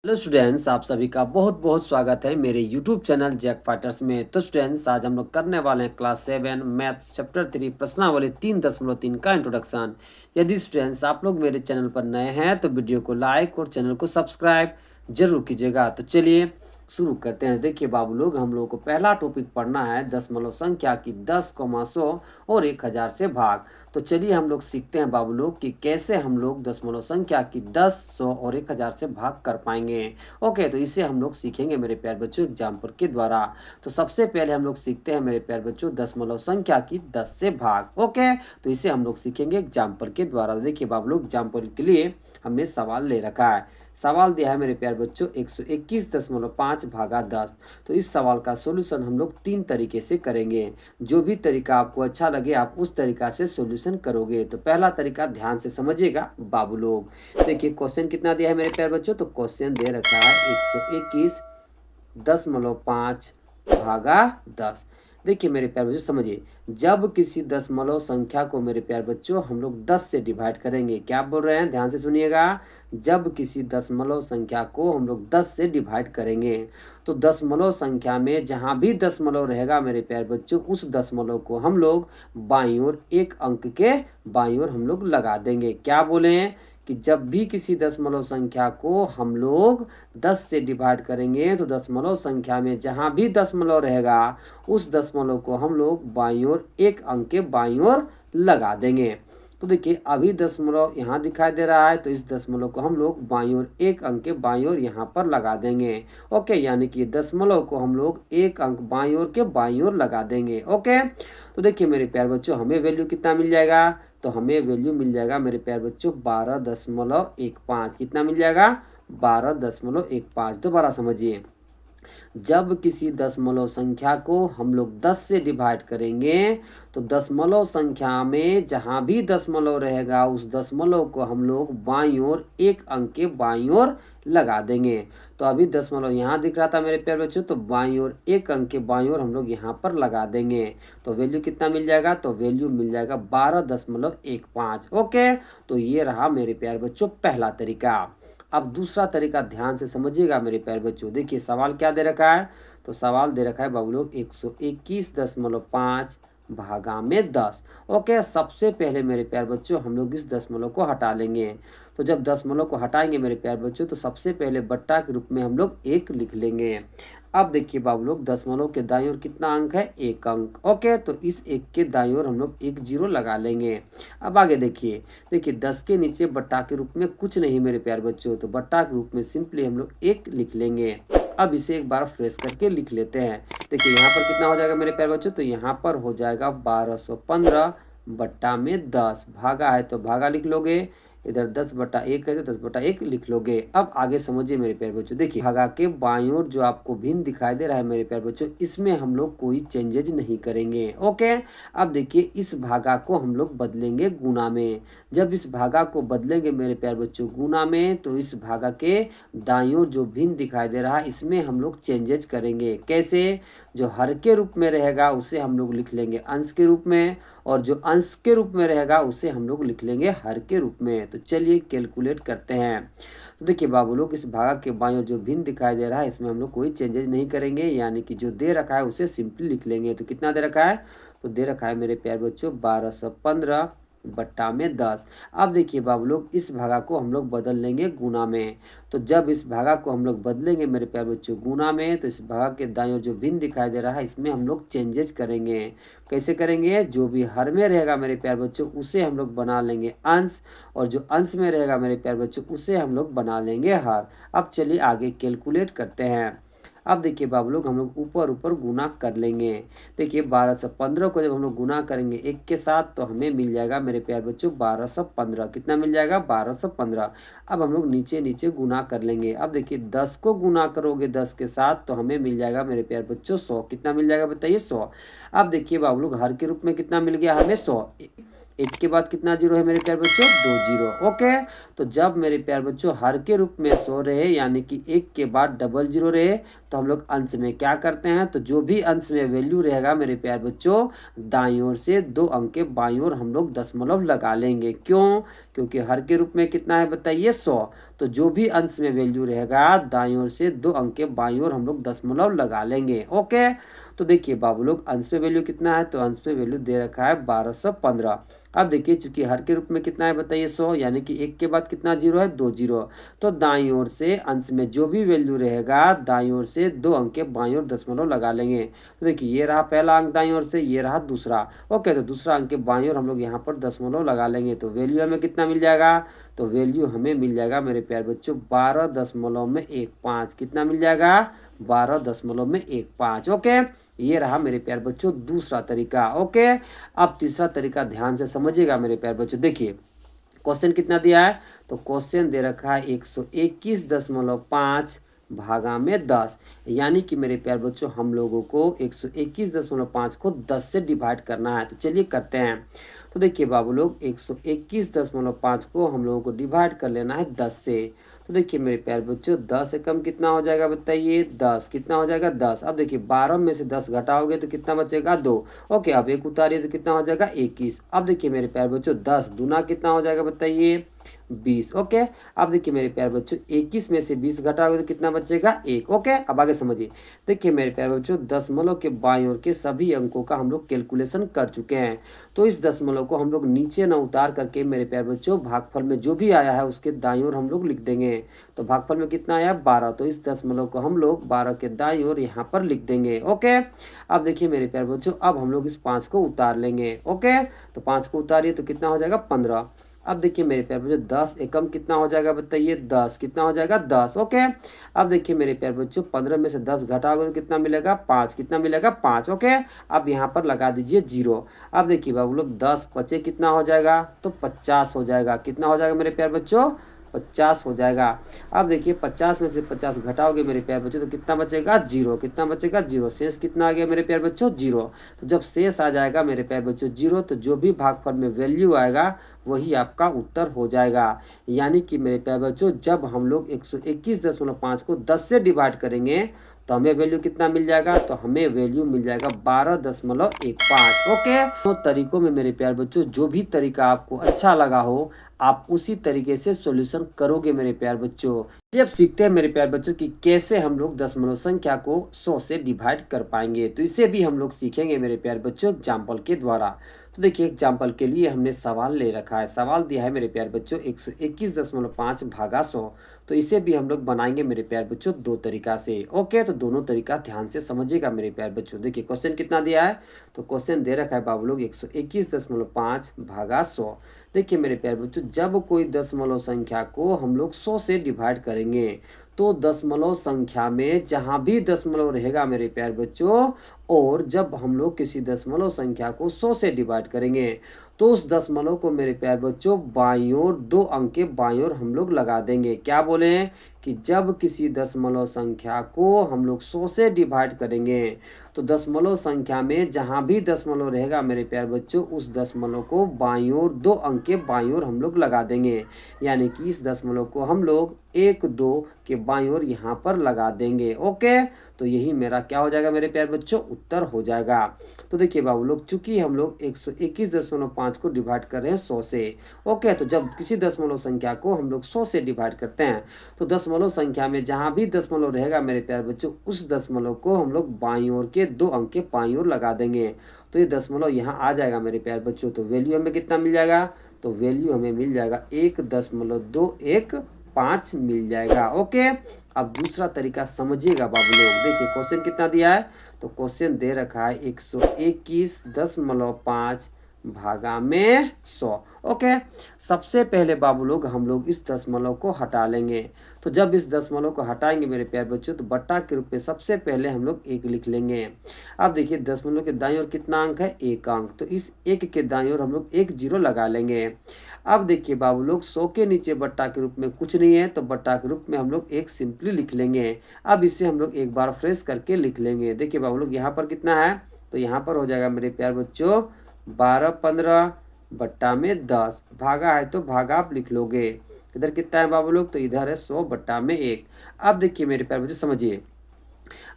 Hello students, आप सभी का बहुत बहुत स्वागत है मेरे यूट्यूब चैनल जैक फाइटर्स में। तो स्टूडेंट्स, आज हम लोग करने वाले हैं क्लास 7 मैथ्स चैप्टर 3 प्रश्नावली 3.3 का इंट्रोडक्शन। यदि स्टूडेंट्स आप लोग मेरे चैनल पर नए हैं तो वीडियो को लाइक और चैनल को सब्सक्राइब जरूर कीजिएगा। तो चलिए शुरू करते हैं। देखिए बाबू लोग, हम लोगों को पहला टॉपिक पढ़ना है दशमलव संख्या की 10,100 और 1000 से भाग। तो चलिए हम लोग सीखते हैं बाबू लोग कि कैसे हम लोग दशमलव संख्या की 10, 100 और 1000 से भाग कर पाएंगे। ओके, तो इसे हम लोग सीखेंगे मेरे प्यारे बच्चों एग्जाम्पल के द्वारा। तो सबसे पहले हम लोग सीखते हैं मेरे प्यारे बच्चों दशमलव संख्या की 10 से भाग। ओके, तो इसे हम लोग सीखेंगे एग्जाम्पल के द्वारा। देखिए बाबू लोग, एग्जाम्पल के लिए हमने सवाल ले रखा है। सवाल दिया है मेरे प्यारे बच्चों 121.5 भागा 10। तो इस सवाल का सॉल्यूशन हम लोग 3 तरीके से करेंगे। जो भी तरीका आपको अच्छा लगे आप उस तरीका से सॉल्यूशन करोगे। तो पहला तरीका ध्यान से समझिएगा बाबू लोग। देखिए क्वेश्चन कितना दिया है मेरे प्यारे बच्चों, तो क्वेश्चन दे रखा है 121.5 भागा 10। देखिए मेरे प्यारे बच्चों समझिए, जब किसी दशमलव संख्या को मेरे प्यारे बच्चों हम लोग 10 से डिवाइड करेंगे, क्या बोल रहे हैं ध्यान से सुनिएगा। जब किसी दशमलव संख्या को हम लोग 10 से डिवाइड करेंगे तो दशमलव संख्या में जहां भी दशमलव रहेगा मेरे प्यारे बच्चों, उस दशमलव को हम लोग बाईं ओर एक अंक के बाईं ओर हम लोग लगा देंगे। क्या बोले हैं कि जब भी किसी दशमलव संख्या को हम लोग 10 से डिवाइड करेंगे तो दशमलव संख्या में जहां भी दशमलव रहेगा उस दशमलव को हम लोग बाईं ओर एक अंक के बाईं ओर लगा देंगे। तो देखिए अभी दशमलव यहाँ दिखाई दे रहा है, तो इस दशमलव को हम लोग बाईं ओर एक अंक के बाईं ओर यहाँ पर लगा देंगे। ओके, यानी कि दशमलव को हम लोग एक अंक बाईं ओर के बाईं ओर लगा देंगे। ओके, तो देखिए मेरे प्यारे बच्चों, हमें वैल्यू कितना मिल जाएगा, तो हमें वैल्यू मिल जाएगा मेरे प्यारे बच्चों 12.15। कितना मिल जाएगा, 12.15। दोबारा समझिए, जब किसी दशमलव संख्या को हम लोग 10 से डिवाइड करेंगे तो दशमलव संख्या में जहां भी दशमलव रहेगा उस दशमलव को हम लोग बाईं ओर एक अंक के बाईं ओर लगा देंगे। तो अभी दशमलव यहाँ दिख रहा था मेरे प्यारे बच्चों, तो बाईं ओर एक अंक के बाईं ओर हम लोग यहाँ पर लगा देंगे। तो वैल्यू कितना मिल जाएगा, तो वैल्यू मिल जाएगा 12.15। ओके, तो ये रहा मेरे प्यारे बच्चों पहला तरीका। अब दूसरा तरीका ध्यान से समझिएगा मेरे प्यारे बच्चों। देखिए सवाल क्या दे रखा है, तो सवाल दे रखा है बाबू लोग 121.5 भागा में 10। ओके, सबसे पहले मेरे प्यारे बच्चों हम लोग इस दशमलव को हटा लेंगे। तो जब दशमलव को हटाएंगे मेरे प्यारे बच्चों तो सबसे पहले बट्टा के रूप में हम लोग 1 लिख लेंगे। अब देखिए बाबू लोग, दशमलव के दाईं ओर कितना अंक है, 1 अंक। ओके, तो इस 1 के दाईं ओर हम लोग 1 0 लगा लेंगे। अब आगे देखिए, 10 के नीचे बट्टा के रूप में कुछ नहीं मेरे प्यारे बच्चों, तो बट्टा के रूप में सिंपली हम लोग 1 लिख लेंगे। अब इसे एक बार फ्रेश करके लिख लेते हैं। देखिए यहाँ पर कितना हो जाएगा मेरे प्यारे बच्चों, तो यहाँ पर हो जाएगा 1215 बट्टा में 10। भागा है तो भागा लिख लोगे, इधर 10/1 है तो 10/1 लिख लोगे। अब आगे समझिए मेरे प्यारे बच्चों, देखिए भागा के बाईं ओर जो आपको भिन्न दिखाई दे रहा है मेरे प्यारे बच्चों, इसमें हम लोग कोई चेंजेज नहीं करेंगे। ओके, अब देखिए इस भागा को हम लोग बदलेंगे गुना में। जब इस भागा को बदलेंगे मेरे प्यारे बच्चों गुना में, तो इस भागा के दाईं ओर जो भिन्न दिखाई दे रहा है इसमें हम लोग चेंजेज करेंगे। कैसे, जो हर के रूप में रहेगा उसे हम लोग लिख लेंगे अंश के रूप में, और जो अंश के रूप में रहेगा उसे हम लोग लिख लेंगे हर के रूप में। तो चलिए कैलकुलेट करते हैं। तो देखिए बाबू लोग, इस भाग के बाईं ओर जो भिन्न दिखाई दे रहा है इसमें हम लोग कोई चेंजेस नहीं करेंगे, यानी कि जो दे रखा है उसे सिंपली लिख लेंगे। तो कितना दे रखा है, तो दे रखा है मेरे प्यारे बच्चों 1215 बट्टा में 10। अब देखिए बाबू लोग, इस भागा को हम लोग बदल लेंगे गुना में। तो जब इस भागा को हम लोग बदलेंगे मेरे प्यारे बच्चों गुना में, तो इस भागा के दाईं ओर जो भिन्न दिखाई दे रहा है इसमें हम लोग चेंजेस करेंगे। कैसे करेंगे, जो भी हर में रहेगा मेरे प्यारे बच्चों उसे हम लोग बना लेंगे अंश, और जो अंश में रहेगा मेरे प्यारे बच्चों उसे हम लोग बना लेंगे हर। अब चलिए आगे कैलकुलेट करते हैं। अब देखिए बाबू लोग, हम लोग ऊपर ऊपर गुना कर लेंगे। देखिए 1215 को जब हम लोग गुना करेंगे 1 के साथ तो हमें मिल जाएगा मेरे प्यारे बच्चों 1215। कितना मिल जाएगा, 1215। अब हम लोग नीचे नीचे गुना कर लेंगे। अब देखिए 10 को गुना करोगे 10 के साथ तो हमें मिल जाएगा मेरे प्यारे बच्चों 100। कितना मिल जाएगा बताइए, 100। अब देखिए बाबू लोग, हर के रूप में कितना मिल गया हमें, 100। 1 के बाद कितना जीरो है मेरे प्यारे बच्चों, 2 जीरो। ओके, तो जब मेरे प्यारे बच्चों हर के रूप में 100 रहे, यानी कि 1 के बाद डबल जीरो रहे, तो हम लोग अंश में क्या करते हैं, तो जो भी अंश में वैल्यू रहेगा मेरे प्यारे बच्चों, दाईं ओर से 2 अंक के बाईं ओर हम लोग दशमलव लगा लेंगे। क्यों? क्योंकि हर के रूप में कितना है बताइए 100। तो जो भी अंश में वैल्यू रहेगा दाईं ओर से 2 अंक के बाईं ओर हम लोग दशमलव लगा लेंगे। ओके, तो देखिए बाबू लोग अंश में वैल्यू कितना है, तो अंश में वैल्यू दे रखा है 1215। अब देखिए चूंकि हर के रूप में कितना है बताइए 100, यानी कि 1 के बाद कितना जीरो है, 2 जीरो। तो दाईं ओर से अंश में जो भी वैल्यू रहेगा दाईं ओर से 2 अंक के बाईं ओर दशमलव लगा लेंगे। तो देखिए ये रहा पहला अंक दाईं ओर से, ये रहा दूसरा। ओके, तो दूसरा अंक के बाईं ओर हम लोग यहाँ पर दशमलव लगा लेंगे। तो वैल्यू हमें कितना मिल जाएगा, तो वैल्यू हमें मिल जाएगा मेरे प्यारे बच्चों 12.15। कितना मिल जाएगा, 12.15। ओके, ये रहा मेरे प्यारे बच्चों दूसरा तरीका। ओके, अब तीसरा तरीका ध्यान से समझिएगा मेरे प्यारे बच्चों। देखिए क्वेश्चन कितना दिया है, तो क्वेश्चन दे रखा है 121.5 भागा में 10, यानी कि मेरे प्यारे बच्चों हम लोगों को 121.5 को 10 से डिवाइड करना है। तो चलिए करते हैं। तो देखिए बाबू लोग 121.5 को हम लोगों को डिवाइड कर लेना है 10 से। तो देखिए मेरे प्यारे बच्चों 10 से कम कितना हो जाएगा बताइए, 10। कितना हो जाएगा 10। अब देखिए 12 में से 10 घटाओगे तो कितना बचेगा 2। ओके, अब 1 उतारिए तो कितना हो जाएगा 21। अब देखिए मेरे प्यारे बच्चों 10 दूना कितना हो जाएगा बताइए 20। ओके, अब देखिए मेरे प्यारे बच्चों 21 में से 20 घटाओगे तो कितना बचेगा 1। ओके, अब आगे समझिए। देखिए मेरे प्यारे बच्चों दशमलव के बाईं ओर के सभी अंकों का हम लोग कैलकुलेशन कर चुके हैं। तो इस दशमलव को हम लोग नीचे न उतार करके मेरे प्यारे बच्चों भागफल में जो भी आया है उसके दाईं ओर हम लोग लिख देंगे। तो भागफल में कितना आया 12, तो इस दशमलव को हम लोग 12 के दाईं ओर यहाँ पर लिख देंगे। ओके, अब देखिए मेरे प्यारे बच्चों अब हम लोग इस 5 को उतार लेंगे। ओके, तो 5 को उतारिए तो कितना हो जाएगा 15। अब देखिए मेरे प्यारे बच्चों 10 एकम कितना हो जाएगा बताइए 10। कितना हो जाएगा 10। ओके, अब देखिए मेरे प्यारे बच्चों 15 में से 10 घटाओगे तो कितना मिलेगा 5। कितना मिलेगा 5। ओके, अब यहाँ पर लगा दीजिए 0। अब देखिए बाबू लोग 10 पचे कितना हो जाएगा, तो 50 हो जाएगा। कितना हो जाएगा मेरे प्यारे बच्चों 50 हो जाएगा। अब देखिए 50 में से 50 घटाओगे मेरे प्यारे बच्चों तो कितना बचेगा 0। कितना बचेगा 0। शेष कितना आ गया मेरे प्यारे बच्चों 0। तो जब शेष आ जाएगा मेरे प्यारे बच्चों 0, तो जो भी भागफल में वैल्यू आएगा वही आपका उत्तर हो जाएगा। यानी कि मेरे प्यारे बच्चों जब हम लोग 121.5 को 10 से डिवाइड करेंगे तो हमें वैल्यू कितना मिल जाएगा, तो हमें वैल्यू मिल जाएगा 12.15। ओके, तो तरीकों में मेरे प्यारे बच्चों जो भी तरीका आपको अच्छा लगा हो आप उसी तरीके से सॉल्यूशन करोगे मेरे प्यारे बच्चों। ये अब सीखते हैं मेरे प्यारे बच्चों कि कैसे हम लोग दशमलव संख्या को 100 से डिवाइड कर पाएंगे। तो इसे भी हम लोग सीखेंगे मेरे प्यारे बच्चों एग्जाम्पल के द्वारा। तो देखिए एग्जाम्पल के लिए हमने सवाल ले रखा है। सवाल दिया है मेरे प्यारे बच्चों 121.5 भागा 100। तो इसे भी हम लोग बनाएंगे मेरे प्यारे बच्चों दो तरीका से। ओके, तो दोनों तरीका ध्यान से समझिएगा मेरे प्यारे बच्चों। देखिए क्वेश्चन कितना दिया है, तो क्वेश्चन दे रखा है बाबू लोग 121.5 भागा 100। देखिए मेरे प्यारे बच्चों जब कोई दशमलव संख्या को हम लोग 100 से डिवाइड करेंगे तो दशमलव संख्या में जहां भी दशमलव रहेगा मेरे प्यारे बच्चों, और जब हम लोग किसी दशमलव संख्या को 100 से डिवाइड करेंगे तो उस दशमलव को मेरे प्यारे बच्चों बाईं ओर 2 अंक के बाईं ओर हम लोग लगा देंगे। क्या बोले कि जब किसी दशमलव संख्या को हम लोग 100 से डिवाइड करेंगे तो दशमलव संख्या में जहां भी दशमलव रहेगा मेरे प्यारे बच्चों उस दशमलव को बाईं ओर 2 अंक के बाईं ओर हम लोग लगा देंगे। यानी कि इस दशमलव को हम लोग 1 2 के बाईं ओर यहाँ पर लगा देंगे। ओके, तो यही मेरा क्या हो जाएगा मेरे प्यारे बच्चों उत्तर हो जाएगा। तो देखिए बाबू लोग चूंकि हम लोग 121.5 को डिवाइड कर रहे हैं 100 से। ओके, तो जब किसी दशमलव संख्या को हम लोग 100 से डिवाइड करते हैं तो दशमलव संख्या में जहां भी दशमलव रहेगा मेरे प्यारे बच्चों उस दशमलव को हम लोग बाईं ओर के 2 अंक के बाईं ओर लगा देंगे। तो ये दशमलव यहाँ आ जाएगा मेरे प्यारे बच्चों। तो वैल्यू हमें कितना मिल जाएगा, तो वैल्यू हमें मिल जाएगा 1.215 मिल जाएगा। ओके, अब दूसरा तरीका समझिएगा बाबू लोग। देखिए क्वेश्चन कितना दिया है, तो क्वेश्चन दे रखा है 121.5 भागा में 100। ओके, सबसे पहले बाबू लोग हम लोग इस दशमलव को हटा लेंगे। तो जब इस दशमलव को हटाएंगे मेरे प्यारे बच्चों तो बट्टा के रूप में सबसे पहले हम लोग 1 लिख लेंगे। अब देखिए दशमलव के दाईं ओर कितना अंक है 1 अंक, तो इस 1 के दाईं ओर हम लोग 1 0 लगा लेंगे। अब देखिए बाबू लोग 100 के नीचे बट्टा के रूप में कुछ नहीं है तो बट्टा के रूप में हम लोग 1 सिंपली लिख लेंगे। अब इसे हम लोग एक बार फ्रेश करके लिख लेंगे। देखिए बाबू लोग यहाँ पर कितना है, तो यहाँ पर हो जाएगा मेरे प्यारे बच्चों 12 15 बट्टा में 10, भागा है तो भागा आप लिख लोगे। इधर कितना है बाबू लोग, तो इधर है 100 बट्टा में 1। अब देखिए मेरे प्यारे बच्चों समझिए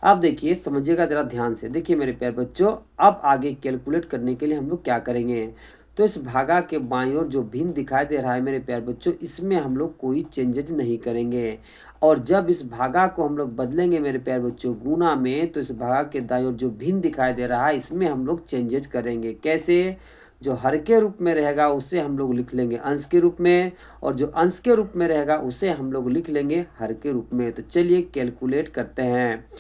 अब देखिए समझिएगा ज़रा ध्यान से। देखिए मेरे प्यारे बच्चों, अब आगे कैलकुलेट करने के लिए हम लोग क्या करेंगे? तो इस भागा के बाईं ओर जो भिन्न दिखाई दे रहा है मेरे प्यारे बच्चों, इसमें हम लोग कोई चेंजेज नहीं करेंगे। और जब इस भागा को हम लोग बदलेंगे मेरे प्यारे बच्चों गुणा में, तो इस भागा के दाईं ओर जो भिन्न दिखाई दे रहा है इसमें हम लोग चेंजेज करेंगे। कैसे? जो हर के रूप में रहेगा उसे हम लोग लिख लेंगे अंश के रूप में, और जो अंश के रूप में रहेगा उसे हम लोग लिख लेंगे हर के रूप में। तो चलिए कैलकुलेट करते हैं।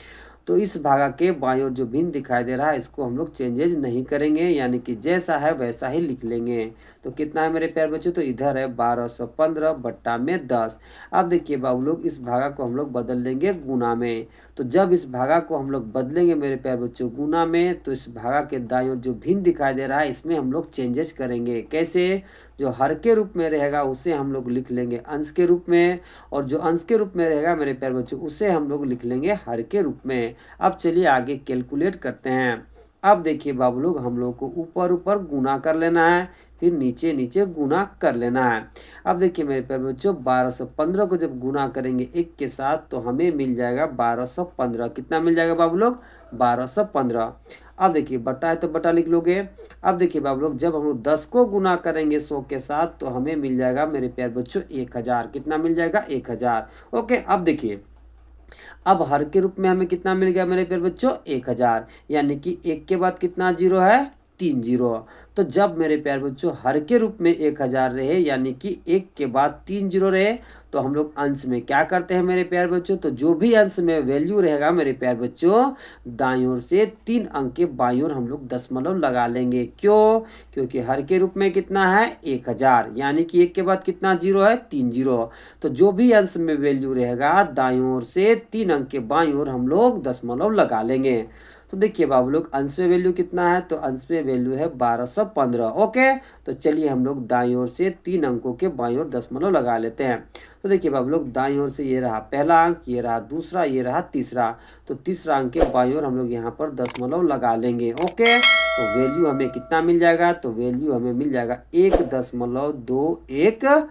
तो इस भागा के बाईं ओर जो भिन्न दिखाई दे रहा है इसको हम लोग चेंजेज नहीं करेंगे, यानी कि जैसा है वैसा ही लिख लेंगे। तो कितना है मेरे प्यारे बच्चों? तो इधर है 1215 बट्टा में 10। अब देखिए बाबू लोग, इस भागा को हम लोग बदल लेंगे गुना में। तो जब इस भागा को हम लोग बदलेंगे मेरे प्यारे बच्चों गुना में, तो इस भागा के दाईं ओर जो भिन्न दिखाई दे रहा है इसमें हम लोग चेंजेज करेंगे। कैसे? जो हर के रूप में रहेगा उसे हम लोग लिख लेंगे अंश के रूप में, और जो अंश के रूप में रहेगा मेरे प्यारे बच्चों उसे हम लोग लिख लेंगे हर के रूप में। अब चलिए आगे कैलकुलेट करते हैं। अब देखिए बाबू लोग, हम लोग को ऊपर ऊपर गुना कर लेना है, फिर नीचे नीचे गुना कर लेना है। अब देखिए मेरे प्यारे बच्चों, 1215 को जब गुना करेंगे 1 के साथ तो हमें मिल जाएगा 1215। कितना मिल जाएगा बाबू लोग? 1215। अब देखिए बटा है तो बटा लिख लोगे। अब देखिए बाबू लोग, जब हम लोग 10 को गुना करेंगे 100 के साथ तो हमें मिल जाएगा मेरे प्यारे बच्चों 1000। कितना मिल जाएगा? 1000। ओके, अब देखिए, अब हर के रूप में हमें कितना मिल गया मेरे प्यारे बच्चों? 1000। यानी कि 1 के बाद कितना जीरो है? 3 जीरो। तो जब मेरे प्यारे बच्चों हर के रूप में 1000 रहे, यानी कि 1 के बाद 3 जीरो रहे, तो हम लोग अंश में क्या करते हैं मेरे प्यारे बच्चों? तो जो भी अंश में वैल्यू रहेगा मेरे प्यारे बच्चों, दाईं ओर से 3 अंक के बाईं ओर हम लोग दशमलव लगा लेंगे। क्यों? क्योंकि हर के रूप में कितना है? 1000, यानी कि 1 के बाद कितना जीरो है? 3 जीरो। तो जो भी अंश में वैल्यू रहेगा दाईं ओर से 3 अंक के बाईं ओर हम लोग दशमलव लगा लेंगे। तो देखिए बाबू लोग, अंश में वैल्यू कितना है? तो अंश में वैल्यू है 1215। ओके, तो चलिए हम लोग दाईं ओर से 3 अंकों के बाईं ओर दशमलव लगा लेते हैं। तो देखिए बाबू लोग, दाईं ओर से ये रहा पहला अंक, ये रहा दूसरा, ये रहा तीसरा। तो तीसरा अंक के बाईं ओर हम लोग यहाँ पर दशमलव लगा लेंगे। ओके, तो वैल्यू हमें कितना मिल जाएगा? तो वैल्यू हमें मिल जाएगा 1.215।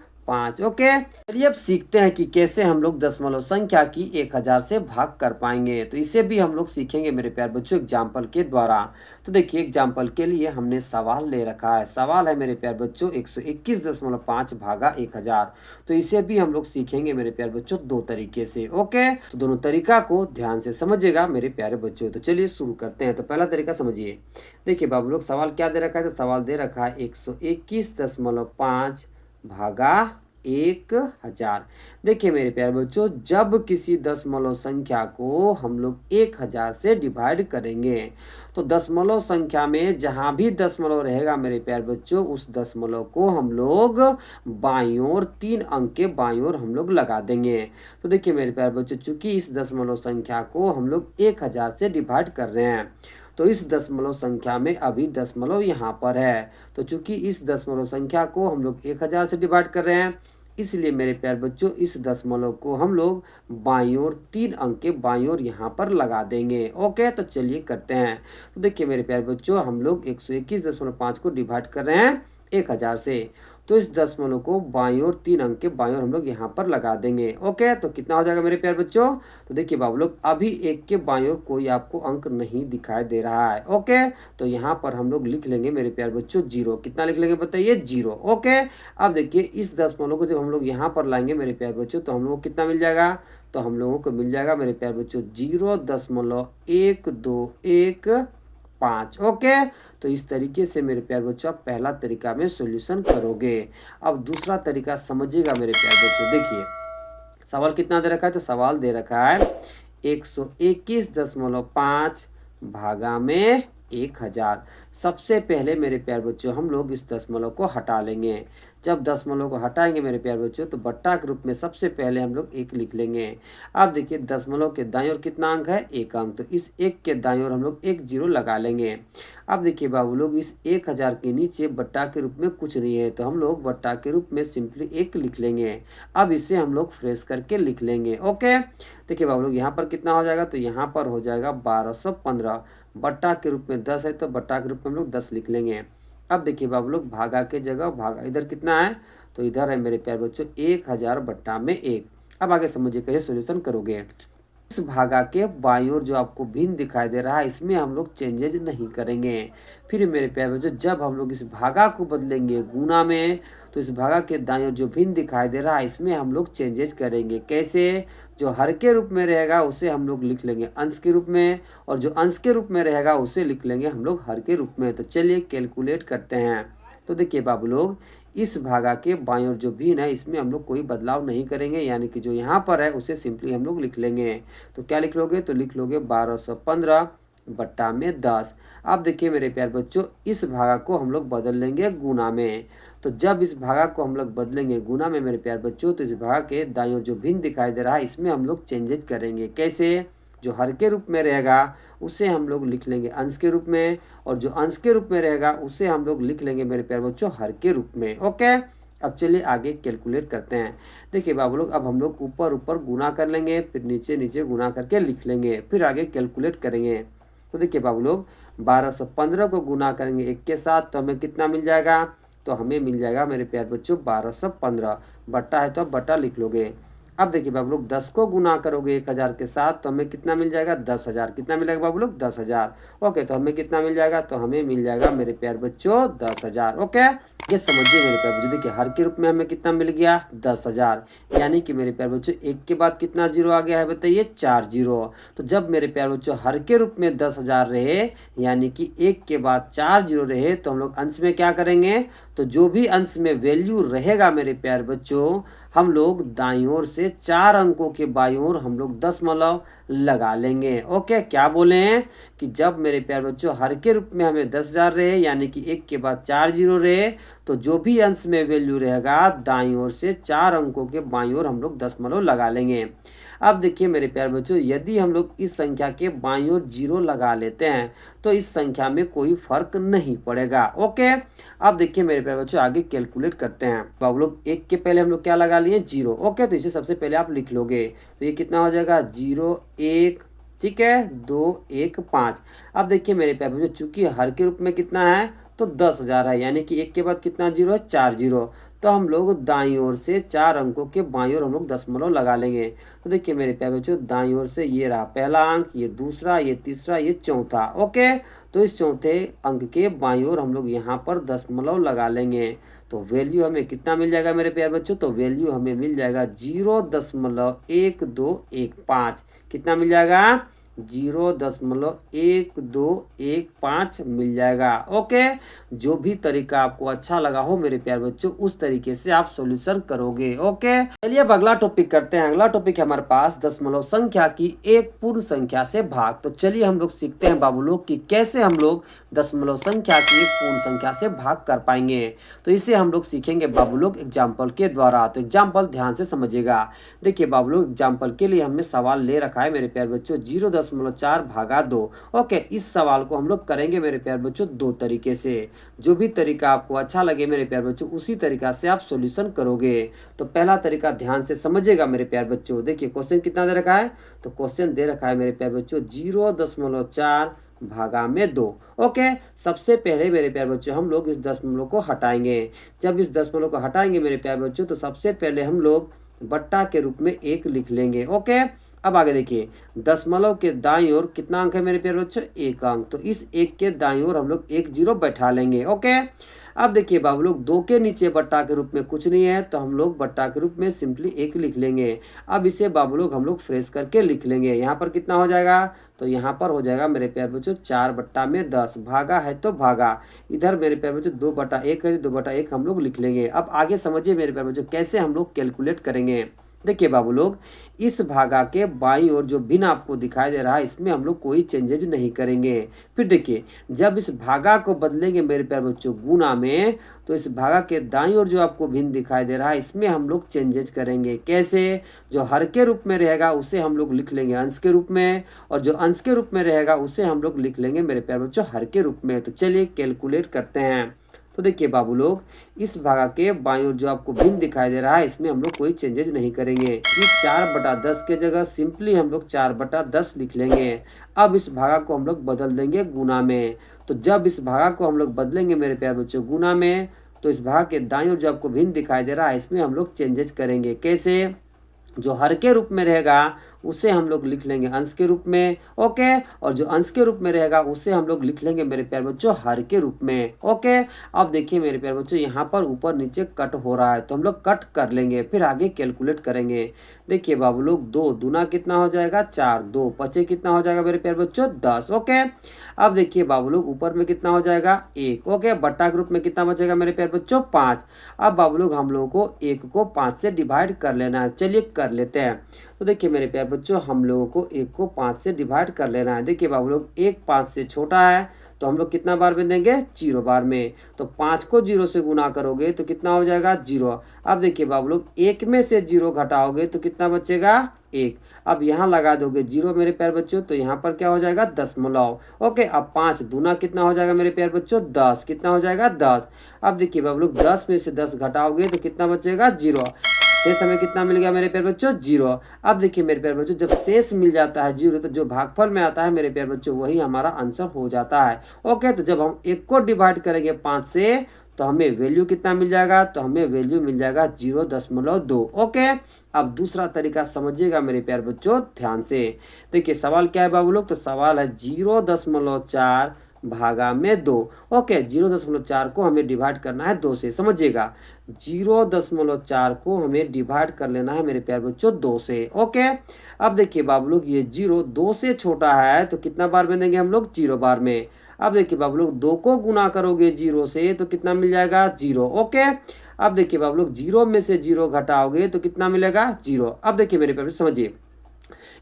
ओके, चलिए अब सीखते हैं कि कैसे हम लोग दशमलव संख्या की 1000 से भाग कर पाएंगे। तो इसे भी हम लोग सीखेंगे मेरे प्यारे बच्चों एग्जाम्पल के द्वारा। तो देखिए एग्जाम्पल के लिए हमने सवाल ले रखा है। सवाल है मेरे प्यारे बच्चों 121.5 भागा 1000। तो इसे भी हम लोग सीखेंगे मेरे प्यारे बच्चों दो तरीके से। ओके, तो दोनों तरीका को ध्यान से समझिएगा मेरे प्यारे बच्चों। तो चलिए शुरू करते हैं। तो पहला तरीका समझिए। देखिए बाबू लोग, सवाल क्या दे रखा है? तो सवाल दे रखा है 121.5 भागा 1000। देखिए मेरे प्यारे बच्चों, जब किसी दशमलव संख्या को हम लोग 1000 से डिवाइड करेंगे, तो दशमलव संख्या में जहां भी दशमलव रहेगा मेरे प्यारे बच्चों, उस दशमलव को हम लोग बाईं ओर 3 अंक के बाईं ओर हम लोग लगा देंगे। तो देखिए मेरे प्यारे बच्चों, चूंकि इस दशमलव संख्या को हम लोग 1000 से डिवाइड कर रहे हैं, तो इस दशमलव संख्या में अभी दशमलव यहाँ पर है। तो चूंकि इस दशमलव संख्या को हम लोग 1000 से डिवाइड कर रहे हैं, इसलिए मेरे प्यारे बच्चों इस दशमलव को हम लोग बाईं ओर 3 अंक के बाईं ओर यहाँ पर लगा देंगे। ओके, तो चलिए करते हैं। तो देखिए मेरे प्यारे बच्चों, हम लोग 121.5 को डिवाइड कर रहे हैं 1000 से, तो इस दशमलव को बाईं ओर 3 अंक के बाईं ओर हम लोग यहाँ पर लगा देंगे। ओके, तो कितना हो जाएगा मेरे प्यारे बच्चों? तो देखिए बाबू लोग, अभी 1 के बाईं ओर कोई आपको अंक नहीं दिखाई दे रहा है। ओके, तो यहाँ पर हम लोग लिख लेंगे मेरे प्यारे बच्चों 0। कितना लिख लेंगे बताइए? 0। ओके, अब देखिए इस दशमलव को जब हम लोग यहाँ पर लाएंगे मेरे प्यारे बच्चों, तो हम लोग को कितना मिल जाएगा? तो हम लोगों को मिल जाएगा मेरे प्यारे बच्चों 0.1215। ओके, तो इस तरीके से मेरे प्यारे बच्चों आप पहला तरीका में सॉल्यूशन करोगे। अब दूसरा तरीका समझिएगा मेरे प्यारे बच्चों। देखिए सवाल कितना दे रखा है? तो सवाल दे रखा है 121.5 भागा में 1000। सबसे पहले मेरे प्यारे बच्चों हम लोग इस दशमलव को हटा लेंगे। जब दशमलव को हटाएंगे मेरे प्यारे बच्चों, तो बट्टा के रूप में सबसे पहले हम लोग 1 लिख लेंगे। अब देखिए दशमलव के दाईं ओर कितना अंक है? 1 अंक। तो इस 1 के दाईं ओर हम लोग 1 0 लगा लेंगे। अब देखिए बाबू लोग, इस 1000 के नीचे बट्टा के रूप में कुछ नहीं है, तो हम लोग बट्टा के रूप में सिंपली 1 लिख लेंगे। अब इसे हम लोग फ्रेश करके लिख लेंगे। ओके, देखिए बाबू लोग, यहाँ पर कितना हो जाएगा? तो यहाँ पर हो जाएगा 1215। बट्टा के रूप में 10 है, तो बट्टा के रूप में हम लोग 10 लिख लेंगे। अब देखिए बाबू लोग, भागा के जगह भागा इधर कितना है? तो इधर है मेरे प्यारे बच्चों 1000 बट्टा में 1। अब आगे समझिए कैसे सॉल्यूशन करोगे। इस भागा के बाईं ओर जो आपको भिन्न दिखाई दे रहा है इसमें हम लोग चेंजेज नहीं करेंगे। फिर मेरे प्यारे बच्चों जब हम लोग इस भागा को बदलेंगे गुना में तो इस भागा के दाईं ओर जो भिन्न दिखाई दे रहा है इसमें हम लोग चेंजेज करेंगे। कैसे? जो हर के रूप में रहेगा उसे हम लोग लिख लेंगे अंश के रूप में और जो अंश के रूप में रहेगा उसे लिख लेंगे हम लोग हर के रूप में। तो चलिए कैलकुलेट करते हैं। तो देखिए बाबू लोग इस भागा के बाईं ओर जो भिन्न है इसमें हम लोग कोई बदलाव नहीं करेंगे, यानी कि जो यहाँ पर है उसे सिंपली हम लोग लिख लेंगे। तो क्या लिख लोगे? तो लिख लोगे 1215 बट्टा में 10। अब देखिए मेरे प्यारे बच्चों इस भागा को हम लोग बदल लेंगे गुना में। तो जब इस भागा को हम लोग बदलेंगे गुना में मेरे प्यारे बच्चों तो इस भागा के दाईं ओर जो भिन्न दिखाई दे रहा है इसमें हम लोग चेंजेज करेंगे। कैसे? जो हर के रूप में रहेगा उसे हम लोग लिख लेंगे अंश के रूप में और जो अंश के रूप में रहेगा उसे हम लोग लिख लेंगे मेरे प्यारे बच्चों हर के रूप में। ओके, अब चलिए आगे कैलकुलेट करते हैं। देखिए बाबू लोग अब हम लोग ऊपर ऊपर गुना कर लेंगे, फिर नीचे नीचे गुना करके लिख लेंगे, फिर आगे कैलकुलेट करेंगे। तो देखिए बाबू लोग 1215 को गुना करेंगे 1 के साथ तो हमें कितना मिल जाएगा? तो हमें मिल जाएगा मेरे प्यारे बच्चों 1215। बट्टा है तो अब बट्टा लिख लोगे। अब देखिए बाबू लोग 10 को गुना करोगे 1000 के साथ तो हमें कितना मिल जाएगा? 10,000। कितना मिलेगा बाबू लोग? 10,000। ओके, तो हमें कितना मिल जाएगा? तो हमें मिल जाएगा मेरे प्यारे बच्चों 10,000। ओके, ये समझिए मेरे प्यारे बच्चों। देखिए हर के रूप में हमें कितना मिल गया? 10,000। यानी कि मेरे प्यारे बच्चों 1 के बाद कितना जीरो आ गया है बताइए? 4 जीरो। तो जब मेरे प्यारे बच्चों हर के रूप में 10,000 रहे यानी कि 1 के बाद 4 जीरो रहे तो हम लोग अंश में क्या करेंगे? तो जो भी अंश में वैल्यू रहेगा मेरे प्यारे बच्चों हम लोग दाईं ओर से 4 अंकों के बाईं ओर हम लोग दशमलव लगा लेंगे। ओके, क्या बोले हैं कि जब मेरे प्यारे बच्चों हर के रूप में हमें 10,000 रहे यानी कि 1 के बाद 4 जीरो रहे तो जो भी अंश में वैल्यू रहेगा दाईं ओर से 4 अंकों के बाईं ओर हम लोग दशमलव लगा लेंगे। अब देखिए मेरे प्यारे बच्चों यदि हम लोग इस संख्या के बाईं ओर जीरो लगा लेते हैं तो इस संख्या में कोई फर्क नहीं पड़ेगा। ओके, अब देखिए मेरे प्यारे बच्चों आगे कैलकुलेट करते हैं। तो आप लोग 1 के पहले हम लोग क्या लगा लिए? जीरो। ओके, तो इसे सबसे पहले आप लिख लोगे तो ये कितना हो जाएगा? 0 1, ठीक है, 2 1 5। अब देखिए मेरे प्यारे बच्चों चूंकि हर के रूप में कितना है तो 10,000 है यानी कि 1 के बाद कितना जीरो है? 4 जीरो। तो हम लोग दाईं ओर से 4 अंकों के बाईं ओर हम लोग दशमलव लगा लेंगे। तो देखिए मेरे प्यारे बच्चों दाईं ओर से ये रहा पहला अंक, ये दूसरा, ये तीसरा, ये चौथा। ओके, तो इस चौथे अंक के बाईं ओर हम लोग यहाँ पर दशमलव लगा लेंगे। तो वैल्यू हमें कितना मिल जाएगा मेरे प्यारे बच्चों? तो वैल्यू हमें मिल जाएगा 0.1215। कितना मिल जाएगा? 0.1215 मिल जाएगा। ओके, जो भी तरीका आपको अच्छा लगा हो मेरे प्यारे बच्चों उस तरीके से आप सॉल्यूशन करोगे। ओके, चलिए अब अगला टॉपिक करते हैं। अगला टॉपिक है हमारे पास दशमलव संख्या की एक पूर्ण संख्या से भाग। तो चलिए हम लोग सीखते हैं बाबू लोग कि कैसे हम लोग दशमलव संख्या की एक पूर्ण संख्या से भाग कर पाएंगे। तो इसे हम लोग सीखेंगे बाबू लोग एग्जाम्पल के द्वारा। तो एग्जाम्पल ध्यान से समझिएगा। देखिए बाबू लोग एग्जाम्पल के लिए हमने सवाल ले रखा है मेरे प्यारे बच्चों 0.4 भागा 2। ओके, इस सवाल को हम लोग करेंगे मेरे प्यारे बच्चों दो तरीके से। जो भी तरीका आपको अच्छा लगे मेरे प्यारे बच्चों उसी तरीका से आप सॉल्यूशन करोगे। तो पहला तरीका ध्यान से समझिएगा मेरे प्यारे बच्चों। देखिए क्वेश्चन कितना दे रखा है? तो क्वेश्चन दे रखा है मेरे प्यारे बच्चों 0.4 भागा में 2। ओके, सबसे पहले मेरे प्यारे बच्चों हम लोग इस दशमलव को हटाएंगे। जब इस दशमलव को हटाएंगे मेरे प्यारे बच्चों तो सबसे पहले हम लोग बट्टा के रूप में 1 लिख लेंगे। ओके, अब आगे देखिए दशमलव के दाईं ओर कितना अंक है मेरे प्यारे बच्चों? 1 अंक। तो इस 1 के दाईं ओर हम लोग 1 जीरो बैठा लेंगे। ओके, अब देखिए बाबू लोग 2 के नीचे बट्टा के रूप में कुछ नहीं है तो हम लोग बट्टा के रूप में सिंपली 1 लिख लेंगे। अब इसे बाबू लोग हम लोग फ्रेश करके लिख लेंगे। यहाँ पर कितना हो जाएगा? तो यहाँ पर हो जाएगा मेरे प्यारे बच्चों 4 बट्टा में 10। भागा है तो भागा, इधर मेरे प्यारे बच्चों 2/1 है, 2/1 हम लोग लिख लेंगे। अब आगे समझिए मेरे प्यारे बच्चों कैसे हम लोग कैलकुलेट करेंगे। देखिए बाबू लोग इस भागा के बाईं ओर जो भिन्न आपको दिखाई दे रहा है इसमें हम लोग कोई चेंजेज नहीं करेंगे। फिर देखिए जब इस भागा को बदलेंगे मेरे प्यारे बच्चों गुना में तो इस भागा के दाईं ओर जो आपको भिन्न दिखाई दे रहा है इसमें हम लोग चेंजेज करेंगे। कैसे? जो हर के रूप में रहेगा उसे हम लोग लिख लेंगे अंश के रूप में और जो अंश के रूप में रहेगा उसे हम लोग लिख लेंगे मेरे प्यारे बच्चों हर के रूप में। तो चलिए कैलकुलेट करते हैं। तो देखिए बाबू लोग इस भागा के बाईं ओर जो आपको भिन्न दिखाई दे रहा है इसमें हम लोग कोई चेंजेज नहीं करेंगे। इस 4/10 के जगह सिंपली हम लोग 4/10 लिख लेंगे। अब इस भागा को हम लोग बदल देंगे गुना में। तो जब इस भागा को हम लोग बदलेंगे मेरे प्यारे बच्चों गुना में तो इस भाग के दाईं ओर जो आपको भिन्न दिखाई दे रहा है इसमें हम लोग चेंजेज करेंगे। कैसे? जो हर के रूप में रहेगा उसे हम लोग लिख लेंगे अंश के रूप में। ओके, और जो अंश के रूप में रहेगा उसे हम लोग लिख लेंगे मेरे प्यारे बच्चों हर के रूप में। ओके, अब देखिए मेरे प्यारे बच्चों यहाँ पर ऊपर नीचे कट हो रहा है तो हम लोग कट कर लेंगे, फिर आगे कैलकुलेट करेंगे। देखिए बाबू लोग, 2 दूना कितना हो जाएगा 4, 2 पचे कितना हो जाएगा मेरे प्यारे बच्चों 10। ओके, अब देखिए बाबू लोग ऊपर में कितना हो जाएगा 1। ओके, बट्टा के रूप में कितना बचेगा मेरे प्यारे बच्चों 5। अब बाबू लोग हम लोगों को 1 को 5 से डिवाइड कर लेना है। चलिए कर लेते हैं। तो देखिए मेरे प्यारे बच्चों, हम लोगों को 1 को 5 से डिवाइड कर लेना है। देखिए बाबू लोग, 1 5 से छोटा है तो हम लोग कितना बार में देंगे 0 बार में। तो 5 को 0 से गुना करोगे तो कितना हो जाएगा 0। अब देखिए बाबू लोग, 1 में से 0 घटाओगे तो कितना बचेगा 1। अब यहाँ लगा दोगे 0 मेरे प्यारे बच्चों, तो यहाँ पर क्या हो जाएगा दशमलव। ओके, अब 5 दूना कितना हो जाएगा मेरे प्यारे बच्चों 10, कितना हो जाएगा 10। अब देखिए बाबू लोग, 10 में से 10 घटाओगे तो कितना बचेगा 0। शेष हमें कितना मिल गया मेरे प्यारे बच्चों 0। अब देखिए मेरे प्यारे बच्चों, जब शेष मिल जाता है 0 तो जो भागफल में आता है मेरे प्यारे बच्चों वही हमारा आंसर हो जाता है। ओके, तो जब हम 1 को डिवाइड करेंगे 5 से तो हमें वैल्यू कितना मिल जाएगा, तो हमें वैल्यू मिल जाएगा 0.2। ओके, अब दूसरा तरीका समझिएगा मेरे प्यारे बच्चों ध्यान से। देखिए सवाल क्या है बाबू लोग, तो सवाल है 0.4 भागा में 2। ओके, 0.4 को हमें डिवाइड करना है 2 से। समझिएगा, 0.4 को हमें डिवाइड कर लेना है मेरे प्यारे बच्चों 2 से। ओके, अब देखिए बाबू लोग, ये 0 2 से छोटा है तो कितना बार में देंगे हम लोग 0 बार में। अब देखिए बाबू लोग, 2 को गुना करोगे 0 से तो कितना मिल जाएगा 0। ओके, अब देखिए बाबू लोग, 0 में से 0 घटाओगे तो कितना मिलेगा 0। अब देखिए मेरे प्यारे समझिए,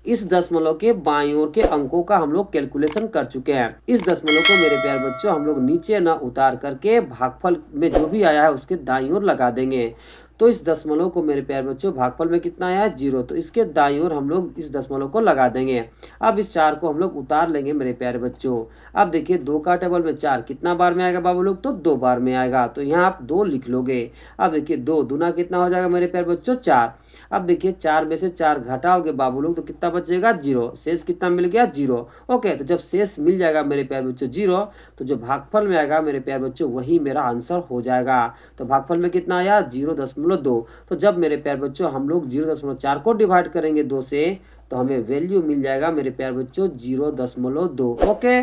इस दशमलव के बाईं ओर के अंकों का हम लोग कैलकुलेशन कर चुके हैं। इस दशमलव को मेरे प्यारे बच्चों हम लोग नीचे न उतार करके भागफल में जो भी आया है उसके दाईं ओर लगा देंगे। तो इस दशमलव को मेरे प्यारे बच्चों भागफल में कितना आया है 0, तो इसके दाईं ओर हम लोग इस दशमलव को लगा देंगे। अब इस 4 को हम लोग उतार लेंगे मेरे प्यारे बच्चों। अब देखिए 2 का टेबल में 4 कितना बार में आएगा बाबू लोग, तो 2 बार में आएगा, तो यहाँ आप 2 लिख लोगे। अब देखिए 2 दूना कितना हो जाएगा मेरे प्यारे बच्चों 4। अब देखिए 4 में से 4 घटाओगे बाबू लोग तो कितना बचेगा 0। शेष कितना मिल गया 0। ओके, तो जब शेष मिल जाएगा मेरे प्यारे बच्चों 0 तो जो भागफल में आएगा मेरे प्यारे बच्चों वही मेरा आंसर हो जाएगा। तो भागफल में कितना आया 0.2। तो जब मेरे प्यारे बच्चों हम लोग 0.4 को डिवाइड करेंगे 2 से तो हमें वैल्यू मिल जाएगा मेरे प्यारे बच्चों 0.2। ओके,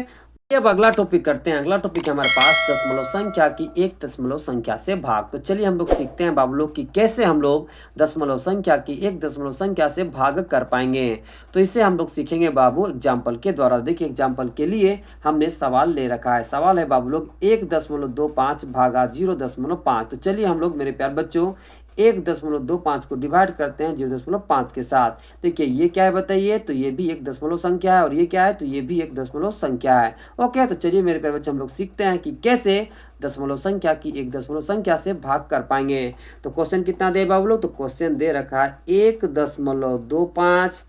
अब अगला टॉपिक करते हैं। अगला टॉपिक है हमारे पास दशमलव संख्या की एक दशमलव संख्या से भाग। तो चलिए हम लोग सीखते हैं बाबू लोग कि कैसे हम लोग दशमलव संख्या की एक दशमलव संख्या से भाग कर पाएंगे। तो इसे हम लोग सीखेंगे बाबू एग्जाम्पल के द्वारा। देखिए एग्जाम्पल के लिए हमने सवाल ले रखा है। सवाल है बाबू लोग 1.25 भागा 0.5। तो चलिए हम लोग मेरे प्यारे बच्चों 1.25 को डिवाइड करते हैं 0.5 के साथ। देखिए ये क्या है बताइए, तो ये भी एक दशमलव संख्या है और ये क्या है, तो ये भी एक दशमलव संख्या है। ओके, तो चलिए मेरे प्यारे बच्चे हम लोग सीखते हैं कि कैसे दशमलव संख्या की एक दशमलव संख्या से भाग कर पाएंगे। तो क्वेश्चन कितना दे बाबू लोग, तो क्वेश्चन दे रखा है 1.25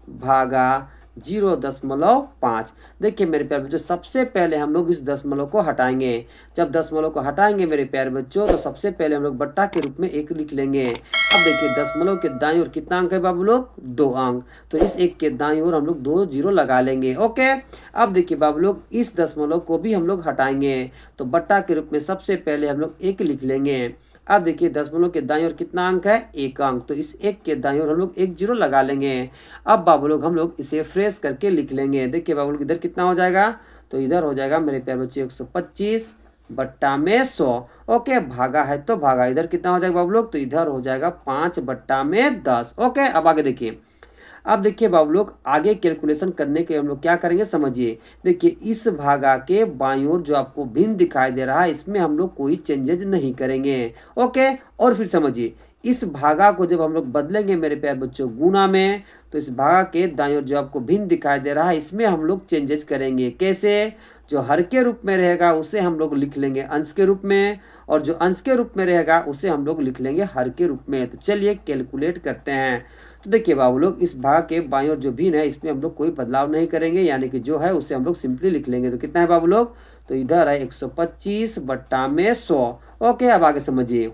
भागा 0.5। देखिए मेरे प्यारे बच्चों, सबसे पहले हम लोग इस दशमलव को हटाएंगे। जब दशमलव को हटाएंगे मेरे प्यारे बच्चों तो सबसे पहले हम लोग बट्टा के रूप में 1 लिख लेंगे। अब देखिए दशमलव के दाईं ओर कितना अंक है बाबू लोग 2 अंक, तो इस 1 के दाईं ओर हम लोग 2 0 लगा लेंगे। ओके, अब देखिए बाबू लोग इस दशमलव को भी हम लोग हटाएंगे तो बट्टा के रूप में सबसे पहले हम लोग 1 लिख लेंगे। अब देखिए दशमलव के दाईं ओर कितना अंक है 1 अंक, तो इस 1 के दाईं ओर हम लोग 1 0 लगा लेंगे। अब बाबू लोग हम लोग इसे फ्रेश करके लिख लेंगे। देखिए बाबू लोग इधर कितना हो जाएगा, तो इधर हो जाएगा मेरे प्यारे बच्चों 125 बट्टा में 100। ओके, भागा है तो भागा, इधर कितना हो जाएगा बाबू लोग, तो इधर हो जाएगा 5 बट्टा में 10। ओके, अब आगे देखिए। अब देखिए बाबू लोग आगे कैलकुलेशन करने के हम लोग क्या करेंगे समझिए। देखिए इस भागा के बाईं ओर जो आपको भिन्न दिखाई दे रहा है इसमें हम लोग कोई चेंजेज नहीं करेंगे। ओके, और फिर समझिए इस भागा को जब हम लोग बदलेंगे मेरे प्यारे बच्चों गुना में, तो इस भागा के दाईं ओर जो आपको भिन्न दिखाई दे रहा है इसमें हम लोग चेंजेज करेंगे। कैसे, जो हर के रूप में रहेगा उसे हम लोग लिख लेंगे अंश के रूप में, और जो अंश के रूप में रहेगा उसे हम लोग लिख लेंगे हर के रूप में। तो चलिए कैलकुलेट करते हैं। तो देखिए बाबू लोग इस भाग के बाईं ओर जो भिन्न है इसमें हम लोग कोई बदलाव नहीं करेंगे, यानी कि जो है उसे हम लोग सिंपली लिख लेंगे। तो कितना है बाबू लोग, तो इधर है 125 बट्टा में 100। ओके, अब आगे समझिए।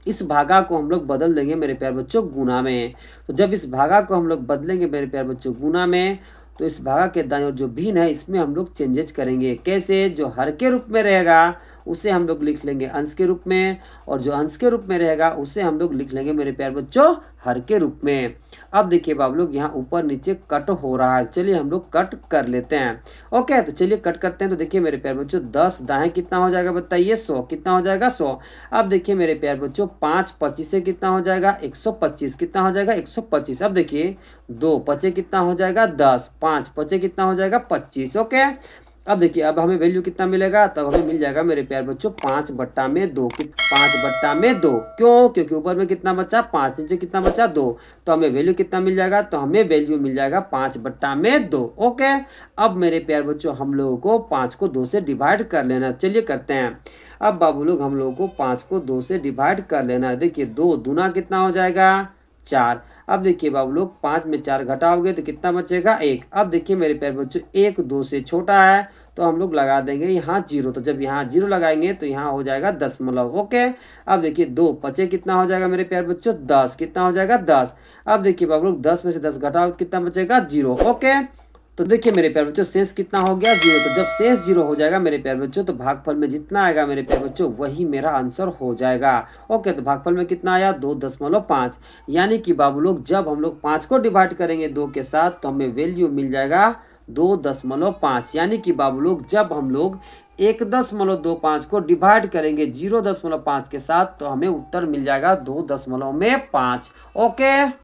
इस भागा को हम लोग बदल देंगे मेरे प्यारे बच्चों गुना में। तो जब इस भागा को हम लोग बदलेंगे मेरे प्यारे बच्चों गुना में, तो इस भागा के दाईं ओर जो भिन्न है इसमें हम लोग चेंजेज करेंगे। कैसे, जो हर के रूप में रहेगा उसे हम लोग लिख लेंगे अंश के रूप में, और जो अंश के रूप में रहेगा उसे हम लोग लिख लेंगे मेरे प्यारे बच्चों हर के रूप में। अब देखिए बाबू लोग यहाँ ऊपर नीचे कट हो रहा है, चलिए हम लोग कट कर लेते हैं। ओके, तो चलिए कट करते हैं। तो देखिए मेरे प्यारे बच्चों 10 दाएं कितना हो जाएगा बताइए, 100 कितना हो जाएगा 100। अब देखिए मेरे प्यारे बच्चों 5 25 से कितना हो जाएगा 125, कितना हो जाएगा 125। अब देखिए 2 पचे कितना हो जाएगा 10, 5 पचे कितना हो जाएगा 25। ओके, अब देखिए अब हमें वैल्यू कितना मिलेगा, तब हमें मिल जाएगा मेरे प्यारे बच्चों 5/2, 5/2। क्यों, क्योंकि ऊपर में कितना बचा 5, नीचे कितना बचा 2, तो हमें वैल्यू कितना मिल जाएगा, तो हमें वैल्यू मिल जाएगा 5/2। ओके, अब मेरे प्यारे बच्चों हम लोगों को 5 को 2 से डिवाइड कर लेना, चलिए करते हैं। अब बाबू लोग हम लोगों को 5 को 2 से डिवाइड कर लेना है। देखिए 2 दूना कितना हो जाएगा 4। अब देखिए बाबू लोग 5 में 4 घटाओगे तो कितना बचेगा 1। अब देखिए मेरे प्यारे बच्चों 1 2 से छोटा है तो हम लोग लगा देंगे यहाँ 0, तो जब यहाँ 0 लगाएंगे तो यहाँ हो जाएगा दशमलव। ओके, अब देखिए 2 पचे कितना हो जाएगा मेरे प्यारे बच्चों 10, कितना हो जाएगा 10। अब देखिए बाबू लोग 10 में से 10 घटाओ कितना बचेगा 0। ओके, तो देखिए मेरे प्यारे बच्चों शेष कितना हो गया 0। तो जब शेष 0 हो जाएगा मेरे प्यारे बच्चों तो भागफल में जितना आएगा मेरे प्यारे बच्चों वही मेरा आंसर हो जाएगा। ओके, तो भागफल में कितना आया 2.5, यानी कि बाबू लोग जब हम लोग 5 को डिवाइड करेंगे 2 के साथ तो हमें वैल्यू मिल जाएगा 2.5, यानी कि बाबू लोग जब हम लोग 1.25 को डिवाइड करेंगे 0.5 के साथ तो हमें उत्तर मिल जाएगा 2.5। ओके।